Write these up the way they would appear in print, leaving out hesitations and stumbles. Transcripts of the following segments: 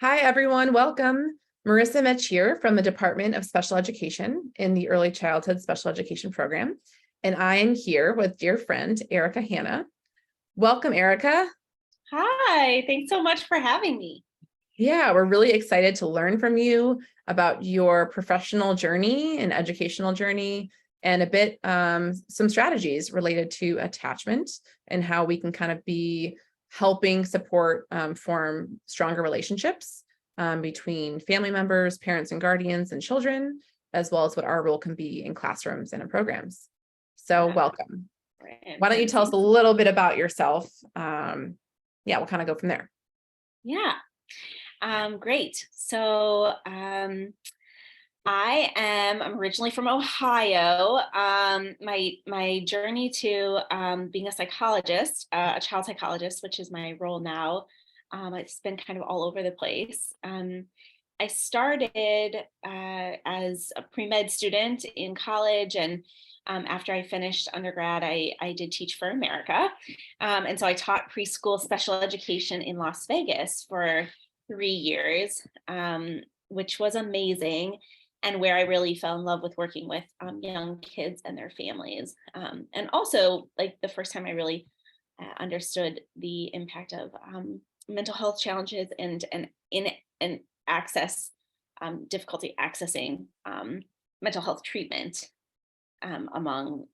Hi, everyone. Welcome. Maryssa Mitsch here from the Department of Special Education in the Early Childhood Special Education Program. And I am here with dear friend, Erica Hanna. Welcome, Erica. Hi, thanks so much for having me. Yeah, we're really excited to learn from you about your professional journey and educational journey and a bit some strategies related to attachment and how we can kind of be helping support form stronger relationships between family members, parents and guardians and children, as well as what our role can be in classrooms and in programs. So welcome. Why don't you tell us a little bit about yourself? Yeah, we'll kind of go from there. Yeah, great. So I'm originally from Ohio. My journey to being a psychologist, a child psychologist, which is my role now, it's been kind of all over the place. I started as a pre-med student in college, and after I finished undergrad, I did Teach for America. And so I taught preschool special education in Las Vegas for 3 years, which was amazing, and where I really fell in love with working with young kids and their families. And also, like, the first time I really understood the impact of mental health challenges and difficulty accessing mental health treatment among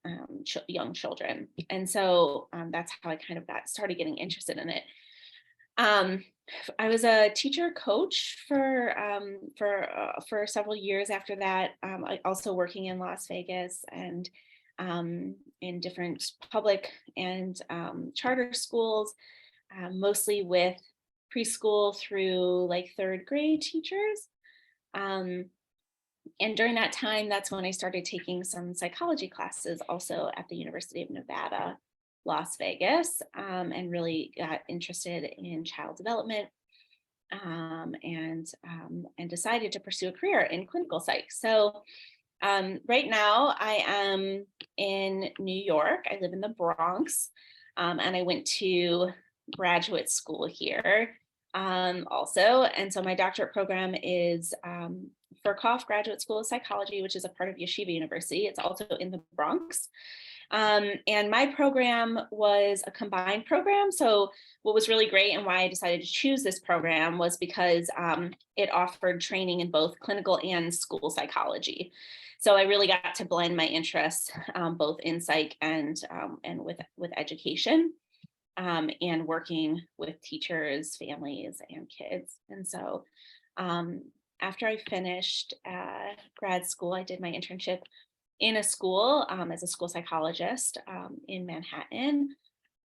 young children. And so that's how I kind of started getting interested in it. I was a teacher coach for several years after that. I also working in Las Vegas and in different public and charter schools, mostly with preschool through like third grade teachers. And during that time, that's when I started taking some psychology classes also at the University of Nevada, Las Vegas, and really got interested in child development, and decided to pursue a career in clinical psych. So right now I am in New York. I live in the Bronx, and I went to graduate school here also. And so my doctorate program is Furkhoff Graduate School of Psychology, which is a part of Yeshiva University. It's also in the Bronx. And my program was a combined program. So what was really great and why I decided to choose this program was because it offered training in both clinical and school psychology. So I really got to blend my interests both in psych and with education, and working with teachers, families, and kids. And so after I finished grad school, I did my internship in a school as a school psychologist in Manhattan.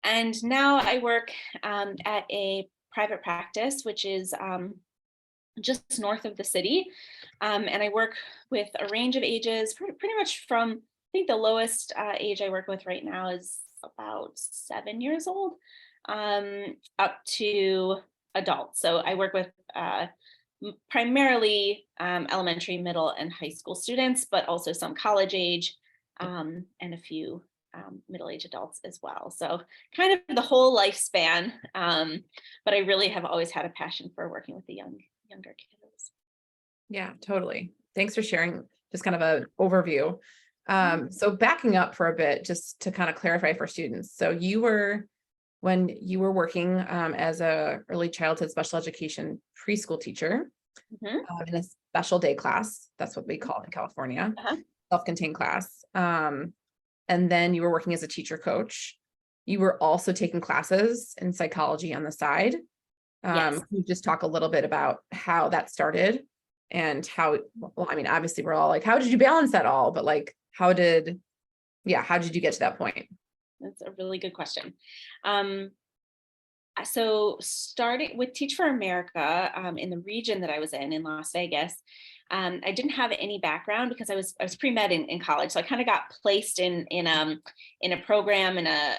And now I work at a private practice, which is just north of the city. And I work with a range of ages, pretty much from, I think the lowest age I work with right now is about 7 years old, up to adults. So I work with primarily elementary, middle, and high school students, but also some college age, and a few middle-aged adults as well. So kind of the whole lifespan, but I really have always had a passion for working with the younger kids. Yeah, totally. Thanks for sharing just kind of an overview. So backing up for a bit, just to kind of clarify for students. So when you were working as a early childhood special education preschool teacher in a special day class, that's what we call it in California, self-contained class. And then you were working as a teacher coach. You were also taking classes in psychology on the side. Can you just talk a little bit about how that started and how, well, I mean, obviously we're all like, how did you balance that all? But like, how did you get to that point? That's a really good question. So starting with Teach for America in the region that I was in Las Vegas, I didn't have any background because I was pre-med in college. So I kind of got placed in a program in a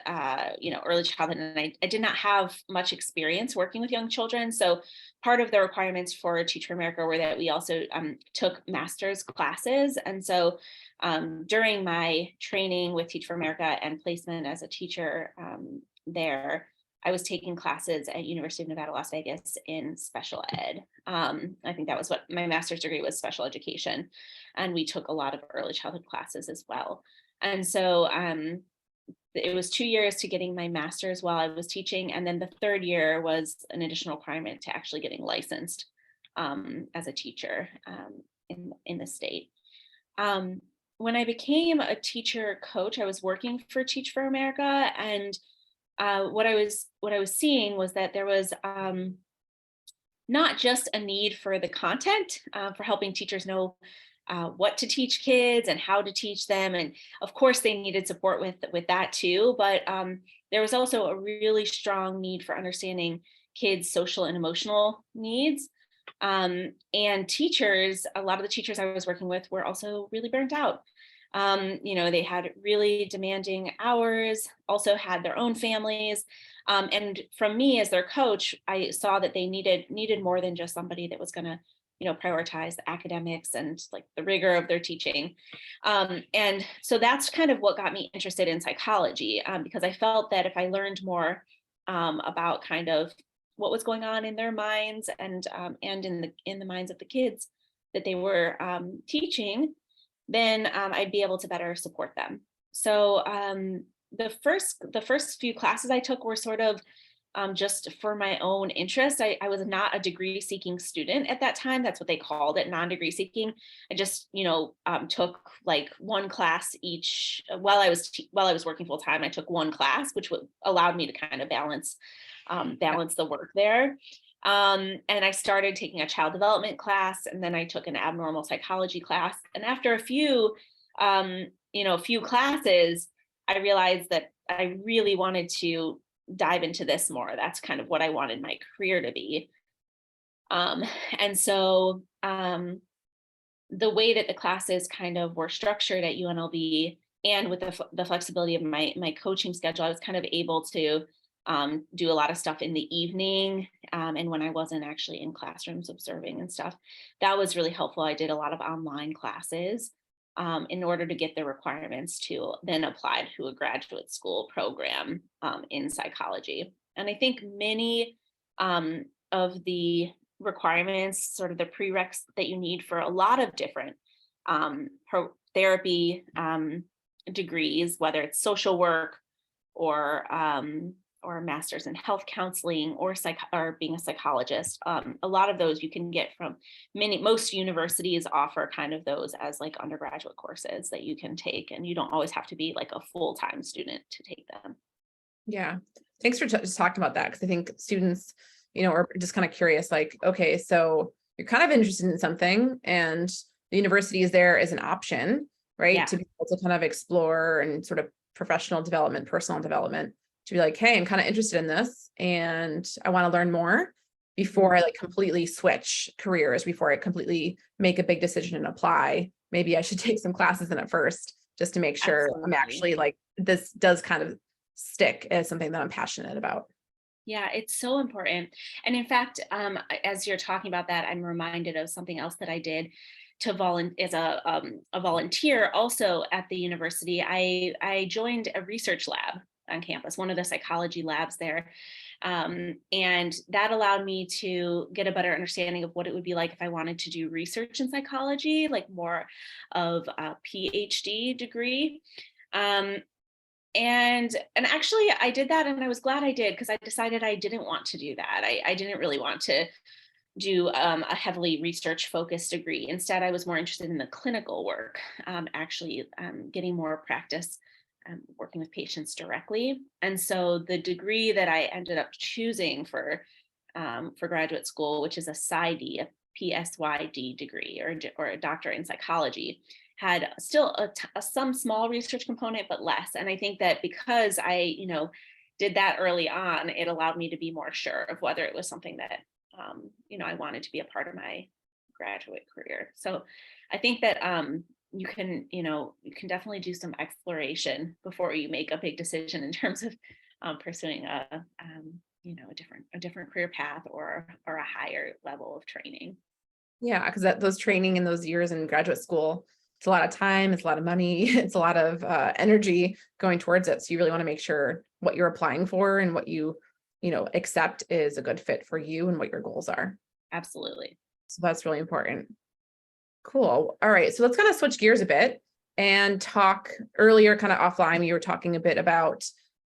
early childhood, and I did not have much experience working with young children. So part of the requirements for Teach for America were that we also took master's classes. And so during my training with Teach for America and placement as a teacher there, I was taking classes at University of Nevada, Las Vegas in special ed. I think that was what my master's degree was, special education. And we took a lot of early childhood classes as well. And so it was 2 years to getting my master's while I was teaching. And then the third year was an additional requirement to actually getting licensed as a teacher in the state. When I became a teacher coach, I was working for Teach for America, and what I was seeing was that there was not just a need for the content for helping teachers know what to teach kids and how to teach them, and of course they needed support with that too. But there was also a really strong need for understanding kids' social and emotional needs. And teachers, a lot of the teachers I was working with were also really burnt out. They had really demanding hours, also had their own families. And from me as their coach, I saw that they needed more than just somebody that was going to, prioritize the academics and like the rigor of their teaching. And so that's kind of what got me interested in psychology, because I felt that if I learned more about kind of what was going on in their minds and in the minds of the kids that they were teaching, then I'd be able to better support them. So the first few classes I took were sort of just for my own interest. I was not a degree seeking student at that time. That's what they called it, non-degree seeking. I just, took like one class each while I was working full time. I took one class, which allowed me to kind of balance the work there. And I started taking a child development class, and then I took an abnormal psychology class. And after a few classes, I realized that I really wanted to dive into this more. That's kind of what I wanted my career to be. And so the way that the classes kind of were structured at UNLV, and with the flexibility of my coaching schedule, I was kind of able to do a lot of stuff in the evening, and when I wasn't actually in classrooms observing and stuff. That was really helpful. I did a lot of online classes in order to get the requirements to then apply to a graduate school program in psychology. And I think many of the requirements, sort of the prereqs that you need for a lot of different therapy degrees, whether it's social work or a master's in health counseling or being a psychologist. A lot of those you can get from most universities offer kind of those as like undergraduate courses that you can take, and you don't always have to be like a full-time student to take them. Yeah. Thanks for just talking about that. Because I think students, are just kind of curious, like, okay, so you're kind of interested in something and the university is there as an option, right? Yeah. To be able to kind of explore and sort of professional development, personal development, to be like, hey, I'm kind of interested in this and I want to learn more before I like completely switch careers, before I completely make a big decision and apply. Maybe I should take some classes in it first just to make sure I'm actually like, this does kind of stick as something that I'm passionate about. Yeah, it's so important. And in fact, as you're talking about that, I'm reminded of something else that I did as a volunteer also at the university. I joined a research lab on campus, one of the psychology labs there. And that allowed me to get a better understanding of what it would be like if I wanted to do research in psychology, like more of a PhD degree. And actually I did that, and I was glad I did, because I decided I didn't want to do that. I didn't really want to do a heavily research focused degree. Instead, I was more interested in the clinical work, getting more practice working with patients directly. And so the degree that I ended up choosing for graduate school, which is a PsyD, a PSYD degree, or a doctorate in psychology, had still some small research component, but less. And I think that because I, did that early on, it allowed me to be more sure of whether it was something that, I wanted to be a part of my graduate career. So I think that you can definitely do some exploration before you make a big decision in terms of pursuing a different career path or a higher level of training. Yeah, because those training in those years in graduate school, it's a lot of time, it's a lot of money, it's a lot of energy going towards it. So you really want to make sure what you're applying for and what you accept is a good fit for you and what your goals are. Absolutely. So that's really important. Cool. All right. So let's kind of switch gears a bit and talk earlier, kind of offline. You were talking a bit about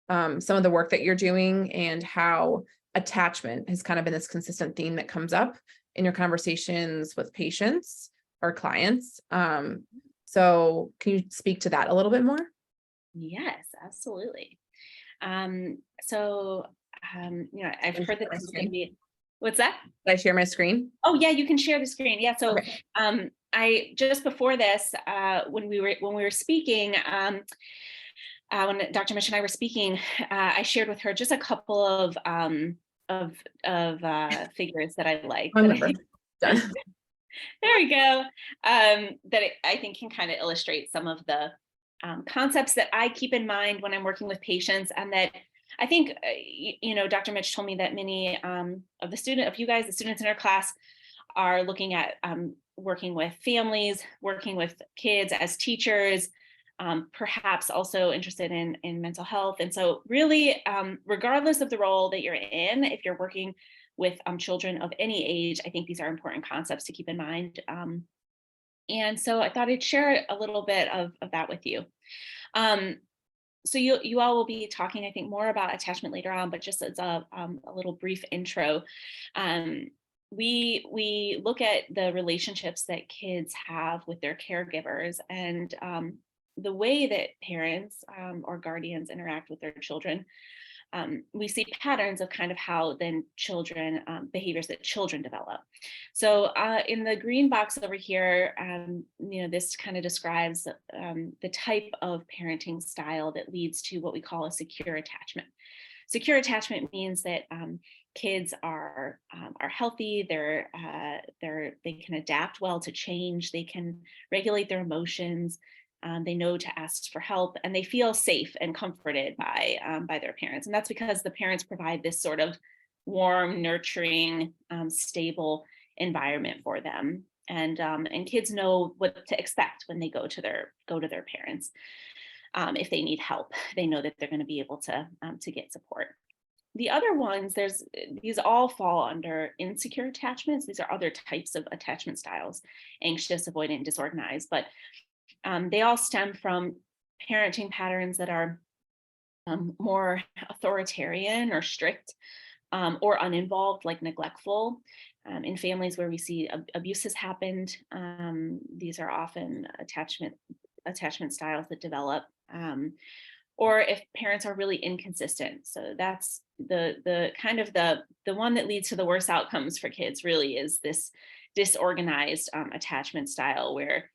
some of the work that you're doing and how attachment has kind of been this consistent theme that comes up in your conversations with patients or clients. So can you speak to that a little bit more? Yes, absolutely. So, I've heard that this is going to be, what's that? Did I share my screen? Oh yeah, you can share the screen. Yeah. So, Okay. I just before this, when we were speaking, when Dr. Mitsch and I were speaking, I shared with her just a couple of figures that I like. I remember. Done. There we go. I think can kind of illustrate some of the concepts that I keep in mind when I'm working with patients, and that I think, Dr. Mitsch told me that many of the students in our class are looking at working with families, working with kids as teachers, perhaps also interested in mental health. And so really, regardless of the role that you're in, if you're working with children of any age, I think these are important concepts to keep in mind. And so I thought I'd share a little bit of that with you. So you all will be talking, I think, more about attachment later on, but just as a little brief intro, we look at the relationships that kids have with their caregivers, and the way that parents or guardians interact with their children. We see patterns of kind of how then behaviors that children develop. So in the green box over here, this kind of describes the type of parenting style that leads to what we call a secure attachment. Secure attachment means that kids are healthy. They can adapt well to change. They can regulate their emotions. They know to ask for help, and they feel safe and comforted by their parents. And that's because the parents provide this sort of warm, nurturing, stable environment for them. And kids know what to expect when they go to their parents. If they need help, they know that they're going to be able to get support. The other ones, these all fall under insecure attachments. These are other types of attachment styles: anxious, avoidant, disorganized. But they all stem from parenting patterns that are more authoritarian or strict, or uninvolved, like neglectful. In families where we see abuse has happened, these are often attachment styles that develop. Or if parents are really inconsistent. So that's the kind of the one that leads to the worst outcomes for kids, really, is this disorganized attachment style, where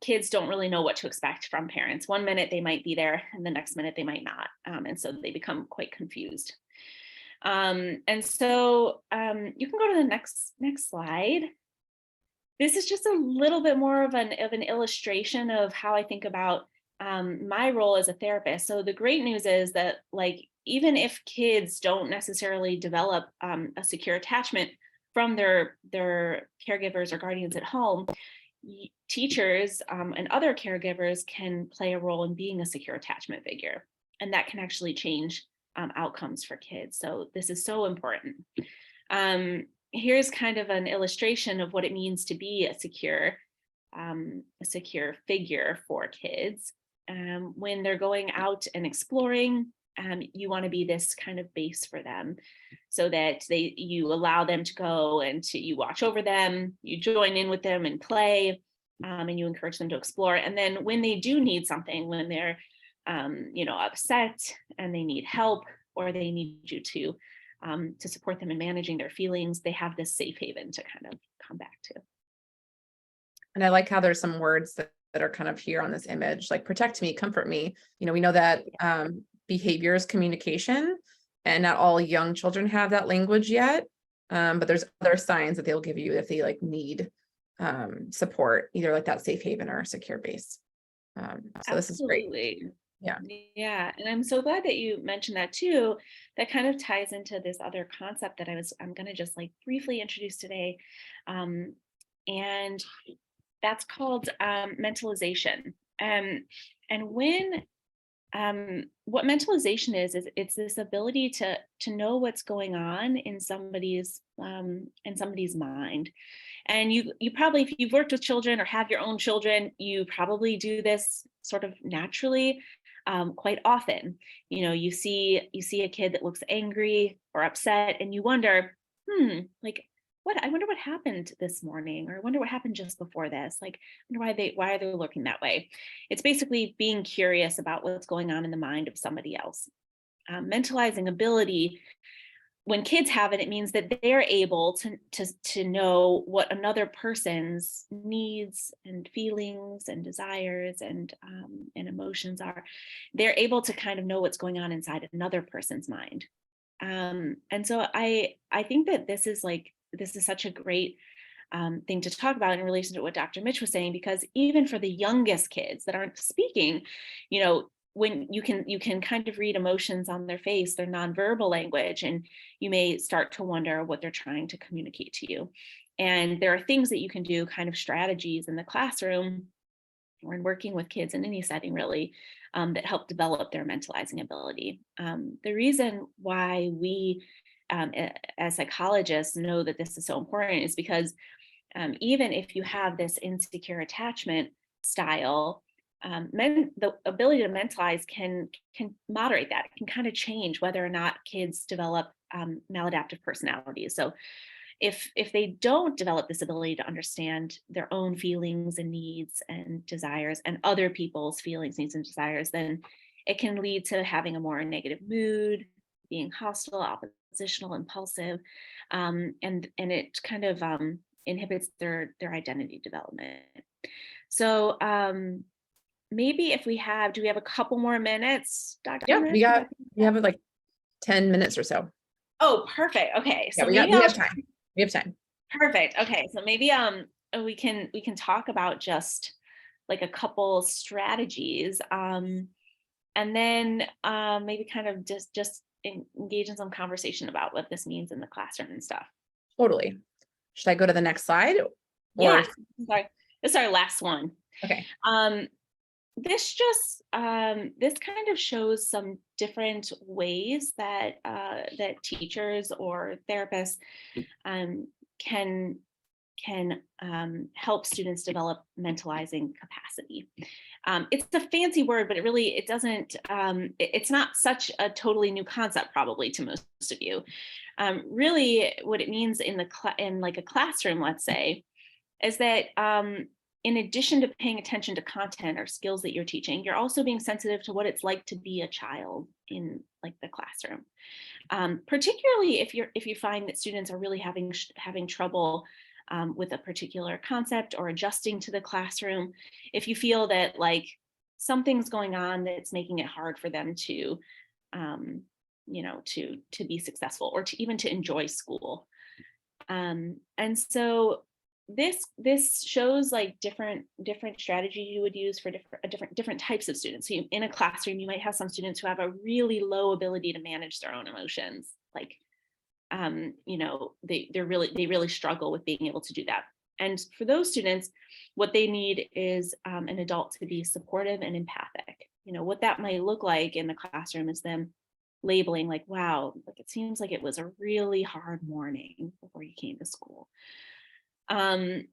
kids don't really know what to expect from parents. One minute they might be there, and the next minute they might not. And so they become quite confused. And so you can go to the next slide. This is just a little bit more of an illustration of how I think about my role as a therapist. So the great news is that, like, even if kids don't necessarily develop a secure attachment from their caregivers or guardians at home, teachers and other caregivers can play a role in being a secure attachment figure, and that can actually change outcomes for kids. So this is so important. Here's kind of an illustration of what it means to be a secure figure for kids. When they're going out and exploring, you want to be this kind of base for them, so that you allow them to go, and you watch over them, you join in with them and play, and you encourage them to explore. And then when they do need something, when they're upset and they need help, or they need you to support them in managing their feelings, they have this safe haven to kind of come back to. And I like how there's some words that are kind of here on this image, like protect me, comfort me. We know that behavior is communication, and not all young children have that language yet. But there's other signs that they'll give you if they need support, either like that safe haven or a secure base. So this is great. Yeah. And I'm so glad that you mentioned that too. That kind of ties into this other concept that I'm going to just briefly introduce today. And that's called mentalization. And when what mentalization is it's this ability to know what's going on in somebody's mind. And you probably, if you've worked with children or have your own children, you probably do this sort of naturally, quite often. You see a kid that looks angry or upset, and you wonder, like, I wonder what happened this morning, or I wonder what happened just before this. Like, I wonder why are they looking that way? It's basically being curious about what's going on in the mind of somebody else. Mentalizing ability, when kids have it, it means that they're able to know what another person's needs and feelings and desires and emotions are. They're able to kind of know what's going on inside another person's mind. And so I think that this is such a great thing to talk about in relation to what Dr. Mitsch was saying, because even for the youngest kids that aren't speaking, when you can kind of read emotions on their face, their nonverbal language, and you may start to wonder what they're trying to communicate to you. And there are things that you can do, kind of strategies in the classroom or in working with kids in any setting, really, that help develop their mentalizing ability. The reason why we, as psychologists, know that this is so important is because even if you have this insecure attachment style, the ability to mentalize can moderate that. It can kind of change whether or not kids develop maladaptive personalities. So if they don't develop this ability to understand their own feelings and needs and desires and other people's feelings, needs, and desires, then it can lead to having a more negative mood, being hostile, oppositional, impulsive, and it kind of inhibits their identity development. So maybe if we have, do we have a couple more minutes, Dr. Yeah, Mitsch? we have like 10 minutes or so. Oh, perfect. Okay. So yeah, maybe we have time. We have time. Perfect. Okay. So maybe we can talk about just like a couple strategies, and then maybe kind of just engage in some conversation about what this means in the classroom and stuff. Totally. Should I go to the next slide? Yeah. Sorry. This is our last one. Okay. This just this kind of shows some different ways that that teachers or therapists can help students develop mentalizing capacity. It's a fancy word, but it doesn't. It's not such a totally new concept, probably, to most of you. Really, what it means in like a classroom, let's say, is that in addition to paying attention to content or skills that you're teaching, you're also being sensitive to what it's like to be a child in like the classroom. Particularly if you find that students are really having trouble with a particular concept or adjusting to the classroom, if you feel that like something's going on that's making it hard for them to to be successful or to even to enjoy school. And so this shows like different strategies you would use for different types of students. So in a classroom, you might have some students who have a really low ability to manage their own emotions, like they really struggle with being able to do that. And for those students, what they need is an adult to be supportive and empathic. What that might look like in the classroom is them labeling like, wow, like it seems like it was a really hard morning before you came to school. And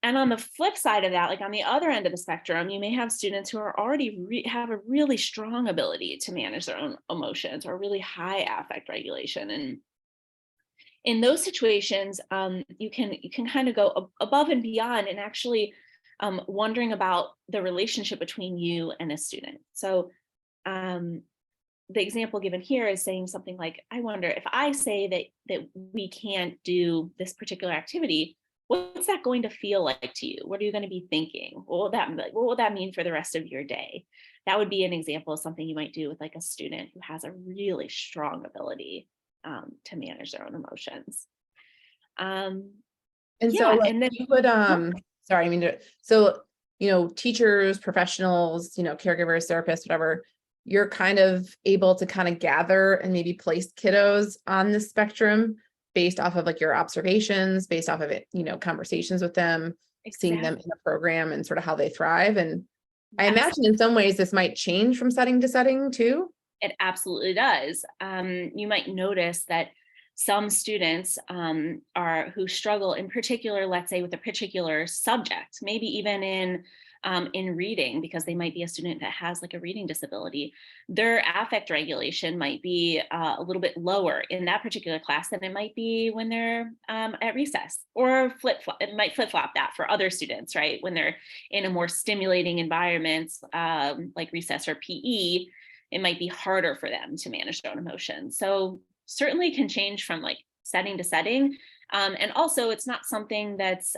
on the flip side of that, like on the other end of the spectrum, you may have students who are already have a really strong ability to manage their own emotions or really high affect regulation. And in those situations, you can kind of go above and beyond and actually wondering about the relationship between you and a student. So the example given here is saying something like, I wonder if I say that we can't do this particular activity, what's that going to feel like to you? What are you going to be thinking? What will that mean for the rest of your day? That would be an example of something you might do with like a student who has a really strong ability to manage their own emotions. And so like, and then you would, sorry, I mean, so, teachers, professionals, caregivers, therapists, whatever, you're kind of able to kind of gather and maybe place kiddos on the spectrum based off of like your observations, based off of it, conversations with them, exactly. Seeing them in the program and sort of how they thrive. And I imagine in some ways this might change from setting to setting too. It absolutely does. You might notice that some students who struggle in particular, let's say with a particular subject, maybe even in reading, because they might be a student that has like a reading disability, their affect regulation might be a little bit lower in that particular class than it might be when they're at recess, or it might flip-flop that for other students, right? When they're in a more stimulating environment like recess or PE, it might be harder for them to manage their own emotions. So certainly can change from like setting to setting. And also it's not something that's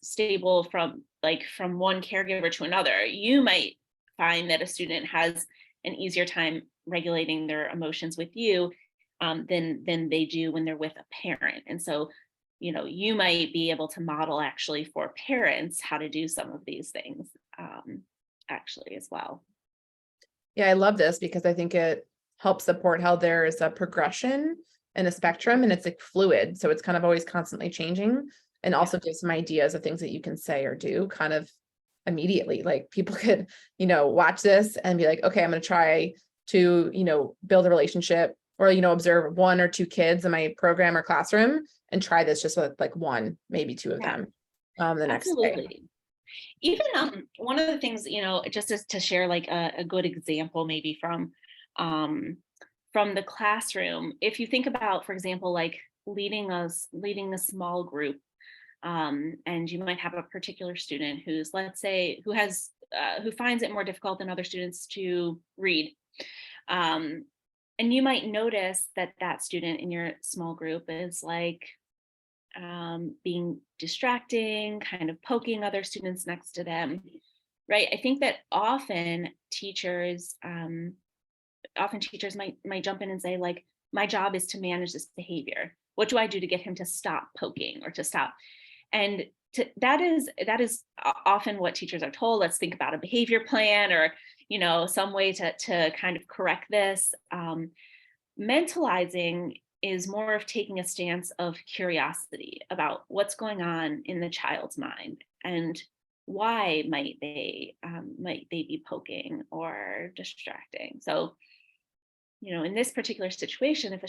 stable from one caregiver to another. You might find that a student has an easier time regulating their emotions with you than they do when they're with a parent. And so, you might be able to model actually for parents how to do some of these things actually as well. Yeah, I love this because I think it helps support how there is a progression and a spectrum, and it's like fluid. So it's kind of always constantly changing, and also gives some ideas of things that you can say or do kind of immediately. Like people could, watch this and be like, okay, I'm going to try to, build a relationship, or, observe 1 or 2 kids in my program or classroom and try this just with like 1, maybe 2 of them the next day. Absolutely. Even one of the things, just to share like a good example, maybe from the classroom, if you think about, for example, like leading a small group, and you might have a particular student who's, let's say, who finds it more difficult than other students to read. And you might notice that student in your small group is like being distracting, kind of poking other students next to them, right? I think that often teachers might jump in and say, like, my job is to manage this behavior. What do I do to get him to stop poking or to stop? And that is often what teachers are told. Let's think about a behavior plan, or some way to kind of correct this. Mentalizing is more of taking a stance of curiosity about what's going on in the child's mind, and why might they be poking or distracting. So, in this particular situation, if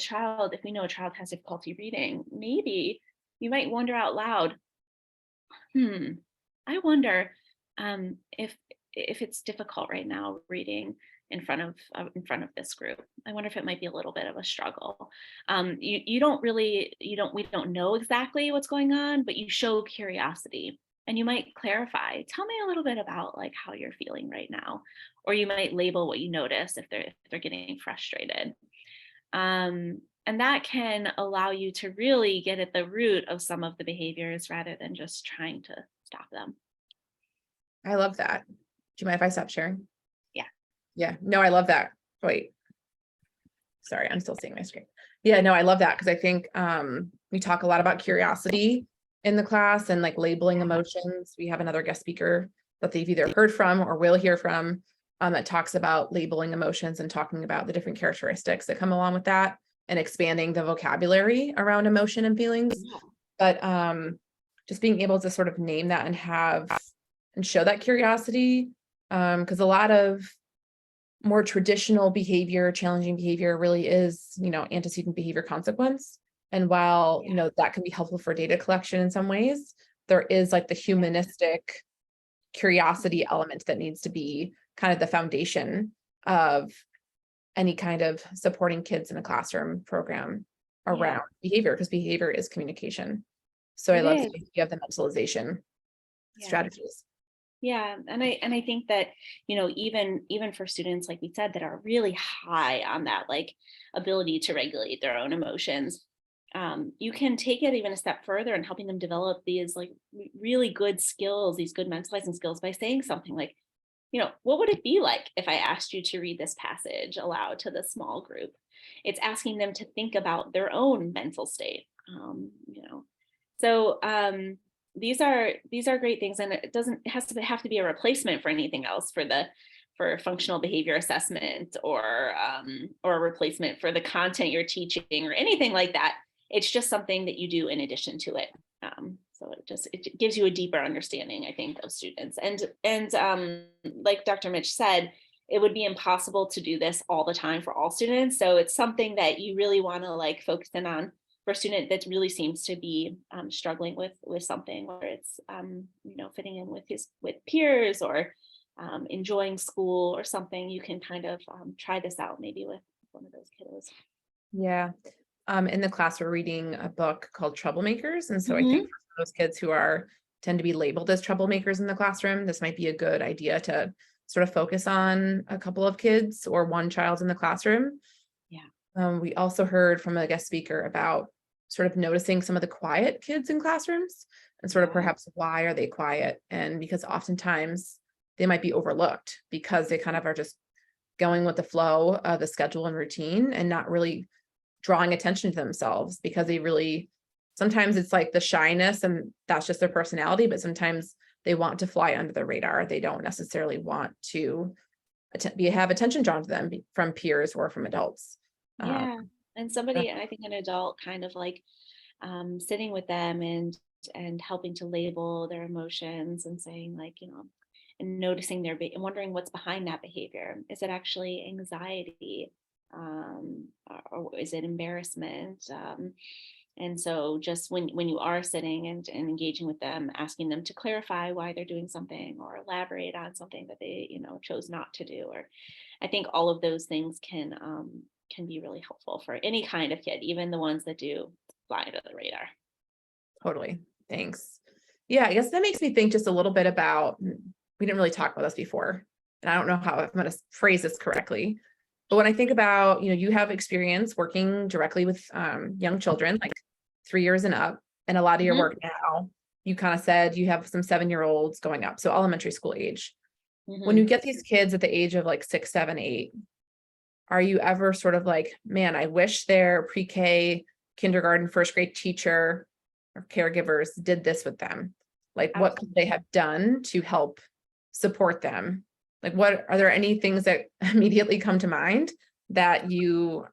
we know a child has difficulty reading, maybe you might wonder out loud, I wonder if it's difficult right now reading in front of this group. I wonder if it might be a little bit of a struggle. We don't know exactly what's going on, but you show curiosity, and you might clarify, tell me a little bit about like how you're feeling right now, or you might label what you notice if they're getting frustrated. And that can allow you to really get at the root of some of the behaviors rather than just trying to stop them. I love that. Do you mind if I stop sharing? Yeah. Yeah. No, I love that. Wait. Sorry, I'm still seeing my screen. Yeah, no, I love that because I think we talk a lot about curiosity in the class and like labeling emotions. We have another guest speaker that they've either heard from or will hear from that talks about labeling emotions and talking about the different characteristics that come along with that, and expanding the vocabulary around emotion and feelings. Yeah. But just being able to sort of name that and show that curiosity, because a lot of more traditional behavior, challenging behavior really is, antecedent behavior consequence. And while, that can be helpful for data collection in some ways, there is like the humanistic curiosity element that needs to be kind of the foundation of any kind of supporting kids in a classroom program around behavior, because behavior is communication. So I love the idea of the mentalization strategies. Yeah. And I think that, even for students, like we said, that are really high on that, like, ability to regulate their own emotions, you can take it even a step further and helping them develop these like really good skills, these good mentalizing skills, by saying something like, what would it be like if I asked you to read this passage aloud to the small group? It's asking them to think about their own mental state. So these are great things, and it has to have to be a replacement for anything else, for functional behavior assessment, or a replacement for the content you're teaching or anything like that. It's just something that you do in addition to it. So just, it gives you a deeper understanding, I think, of students. And like Dr. Mitsch said, it would be impossible to do this all the time for all students. So it's something that you really want to like focus in on for a student that really seems to be struggling with something, whether it's fitting in with peers, or enjoying school or something. You can kind of try this out maybe with one of those kiddos. Yeah. In the class, we're reading a book called Troublemakers. And so I Mhm. think for those kids who tend to be labeled as troublemakers in the classroom, this might be a good idea to sort of focus on a couple of kids or one child in the classroom. Yeah. We also heard from a guest speaker about sort of noticing some of the quiet kids in classrooms and sort of perhaps why are they quiet? And because oftentimes they might be overlooked because they kind of are just going with the flow of the schedule and routine and not really drawing attention to themselves, because sometimes it's like the shyness and that's just their personality, but sometimes they want to fly under the radar. They don't necessarily want to have attention drawn to them from peers or from adults. Yeah. And somebody, I think an adult kind of like sitting with them and helping to label their emotions and saying like, and noticing and wondering what's behind that behavior. Is it actually anxiety? Or is it embarrassment? And so just when you are sitting and engaging with them, asking them to clarify why they're doing something or elaborate on something that they, chose not to do. Or I think all of those things can be really helpful for any kind of kid, even the ones that do fly under the radar. Totally. Thanks. Yeah, I guess that makes me think just a little bit about, we didn't really talk about this before, and I don't know how I'm going to phrase this correctly. But when I think about, you have experience working directly with young children, like 3 years and up, and a lot of your work now, you kind of said you have some 7-year-olds going up, so elementary school age. When you get these kids at the age of like 6, 7, 8, are you ever sort of like, man, I wish their pre-K, kindergarten, first grade teacher or caregivers did this with them? Like, what could they have done to help support them? Like, are there any things that immediately come to mind that you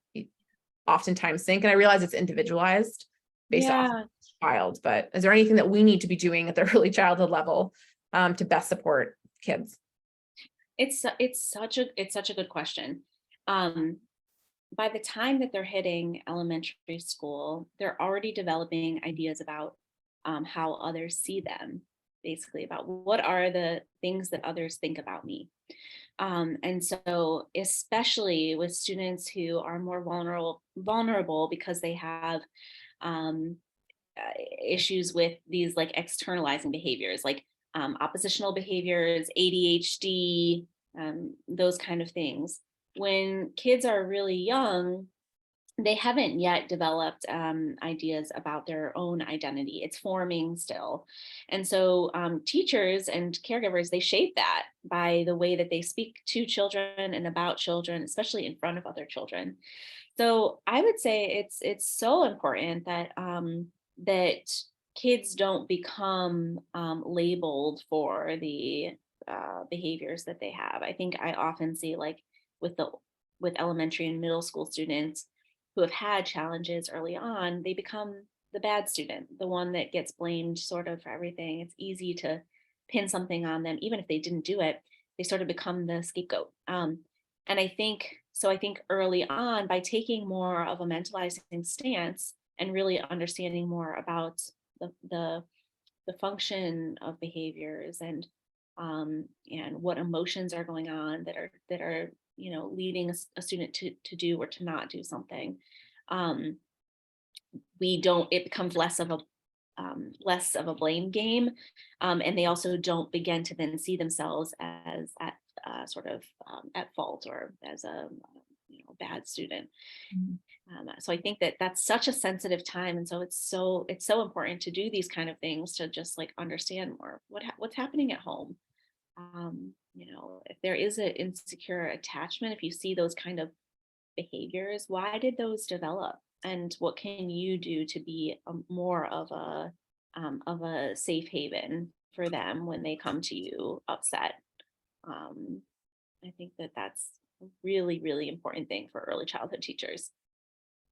oftentimes think? And I realize it's individualized based off of the child, but is there anything that we need to be doing at the early childhood level to best support kids? It's such a good question. By the time that they're hitting elementary school, they're already developing ideas about how others see them, basically about what are the things that others think about me. And so especially with students who are more vulnerable because they have issues with these like externalizing behaviors, like oppositional behaviors, ADHD, those kind of things. When kids are really young, they haven't yet developed ideas about their own identity. It's forming still. And so teachers and caregivers, they shape that by the way that they speak to children and about children, especially in front of other children. So I would say it's so important that that kids don't become labeled for the behaviors that they have. I think I often see like with elementary and middle school students who have had challenges early on, they become the bad student, the one that gets blamed sort of for everything. It's easy to pin something on them, even if they didn't do it. They sort of become the scapegoat. And I think early on, by taking more of a mentalizing stance and really understanding more about the function of behaviors and what emotions are going on that are leading a student to do or to not do something, it becomes less of a blame game, and they also don't begin to then see themselves as at at fault or as a bad student. So I think that that's such a sensitive time, and so it's so important to do these kind of things to just like understand more what's happening at home. If there is an insecure attachment, if you see those kind of behaviors, why did those develop, and what can you do to be more of a safe haven for them when they come to you upset? I think that that's a really, really important thing for early childhood teachers.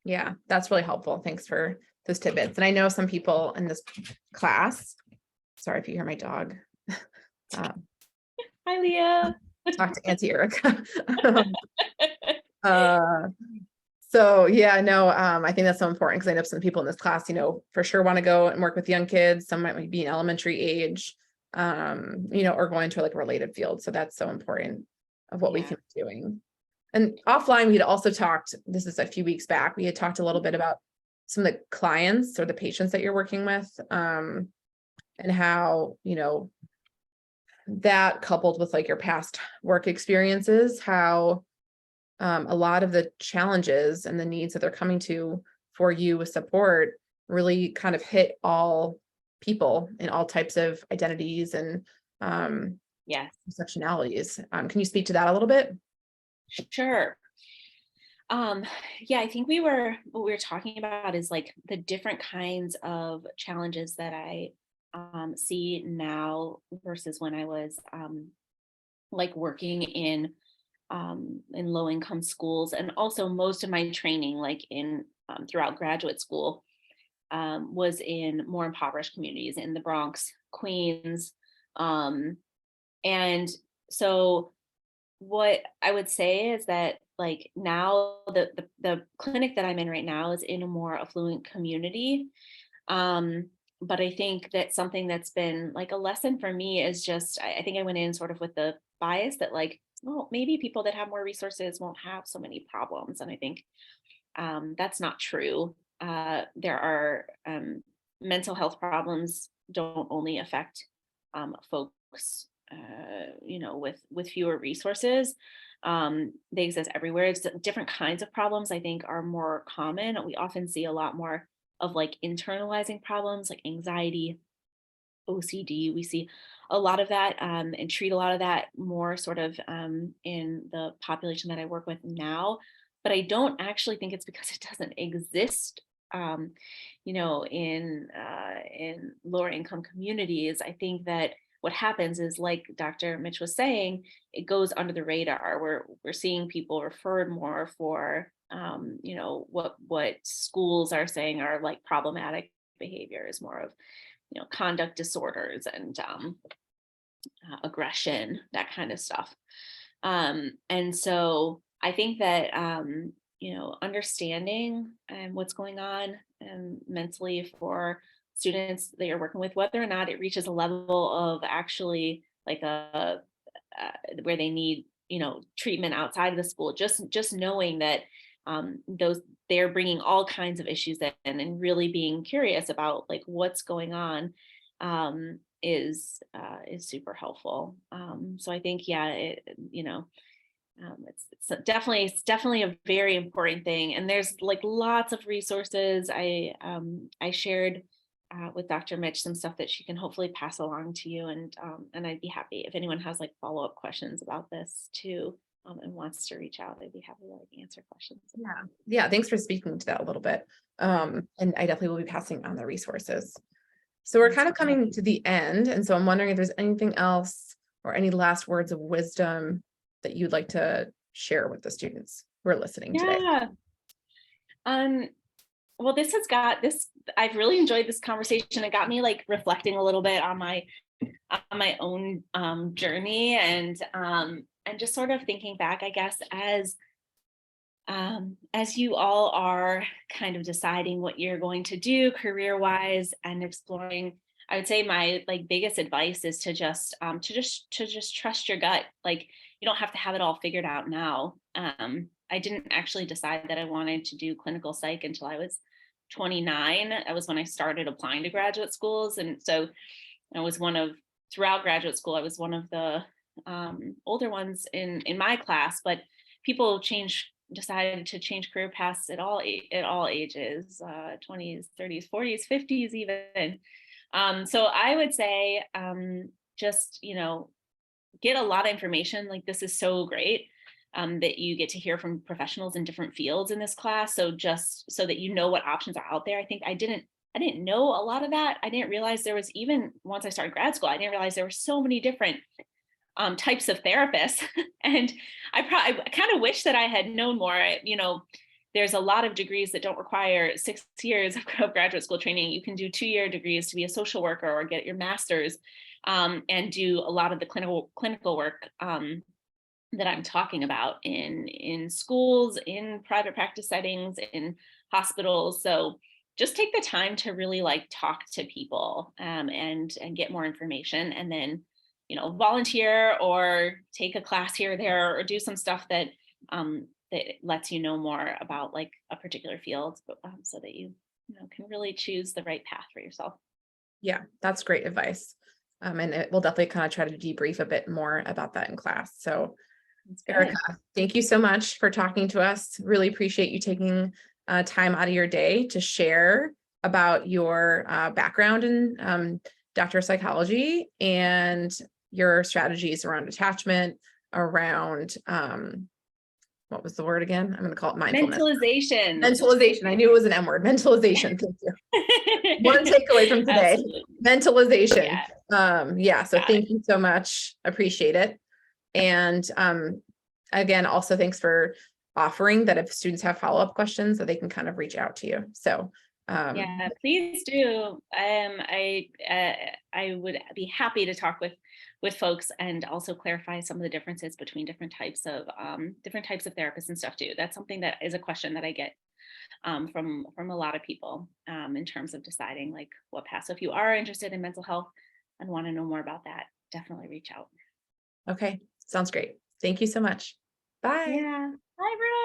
Yeah, that's really helpful. Thanks for those tidbits. And I know some people in this class Sorry if you hear my dog. Hi, Leah. Talk to Auntie Erica. uh, so yeah, no, I think that's so important because I know some people in this class, for sure want to go and work with young kids. Some might be in elementary age, or going to like a related field. So that's so important of what we can be doing. And offline, we had also talked, this is a few weeks back, we had talked a little bit about some of the clients or the patients that you're working with, and how, that coupled with like your past work experiences, how a lot of the challenges and the needs that they're coming to for you with support really kind of hit all people in all types of identities and intersectionalities. Can you speak to that a little bit? Sure. I think what we were talking about is like the different kinds of challenges that I see now versus when I was like working in low income schools, and also most of my training, like in throughout graduate school, was in more impoverished communities in the Bronx, Queens, and so what I would say is that like now the clinic that I'm in right now is in a more affluent community. But I think that something that's been like a lesson for me is just, I think I went in sort of with the bias that like, well, maybe people that have more resources won't have so many problems. And I think that's not true. There are mental health problems don't only affect folks, with fewer resources. They exist everywhere. It's different kinds of problems, I think, are more common. We often see a lot more of like internalizing problems like anxiety, OCD. We see a lot of that and treat a lot of that more sort of in the population that I work with now. But I don't actually think it's because it doesn't exist, in lower income communities. I think that what happens is, like Dr. Mitsch was saying, it goes under the radar. We're seeing people referred more for what schools are saying are like problematic behaviors, more of conduct disorders and aggression, that kind of stuff. And so I think that understanding what's going on mentally for students that you're working with, whether or not it reaches a level of actually like where they need treatment outside of the school, just knowing that they're bringing all kinds of issues in, and really being curious about like what's going on is super helpful. So I think it's definitely a very important thing, and there's like lots of resources. I shared with Dr. Mitsch some stuff that she can hopefully pass along to you, and I'd be happy if anyone has like follow-up questions about this too, and wants to reach out. I'd be happy to like answer questions. Yeah, thanks for speaking to that a little bit. And I definitely will be passing on the resources. So we're kind of coming to the end, and so I'm wondering if there's anything else or any last words of wisdom that you'd like to share with the students who are listening today. Well, I've really enjoyed this conversation. It got me like reflecting a little bit on my own journey, and just sort of thinking back, I guess, as you all are kind of deciding what you're going to do career-wise and exploring. I would say my like biggest advice is to just trust your gut. Like, you don't have to have it all figured out now. I didn't actually decide that I wanted to do clinical psych until I was 29. That was when I started applying to graduate schools. And so throughout graduate school, I was one of the older ones in my class, but people decided to change career paths at all ages, 20s, 30s, 40s, 50s even. So I would say just, get a lot of information. Like, this is so great that you get to hear from professionals in different fields in this class. So just so that you know what options are out there. I think I didn't know a lot of that. I didn't realize there was, even once I started grad school, I didn't realize there were so many different types of therapists. And I kind of wish that I had known more. there's a lot of degrees that don't require 6 years of graduate school training. You can do 2-year degrees to be a social worker or get your master's, and do a lot of the clinical work that I'm talking about in schools, in private practice settings, in hospitals. So just take the time to really like talk to people, and get more information, and then, volunteer or take a class here or there, or do some stuff that that lets you know more about like a particular field, so that you can really choose the right path for yourself. Yeah, that's great advice. We'll definitely kind of try to debrief a bit more about that in class. So That's good. Erica, thank you so much for talking to us. Really appreciate you taking time out of your day to share about your background in doctor of psychology and your strategies around attachment, around what was the word again? I'm going to call it mindfulness. Mentalization. Mentalization. I knew it was an M word. Mentalization. Thank you. One takeaway from today. Absolutely. Mentalization. Yeah. So thank you so much. Appreciate it. And again, also thanks for offering that if students have follow-up questions that they can kind of reach out to you. So yeah, please do. I would be happy to talk with folks and also clarify some of the differences between different types of therapists and stuff too. That's something that is a question that I get from a lot of people in terms of deciding like what path. So if you are interested in mental health and want to know more about that, definitely reach out. okay, sounds great. Thank you so much. Bye. Yeah. Bye, everyone.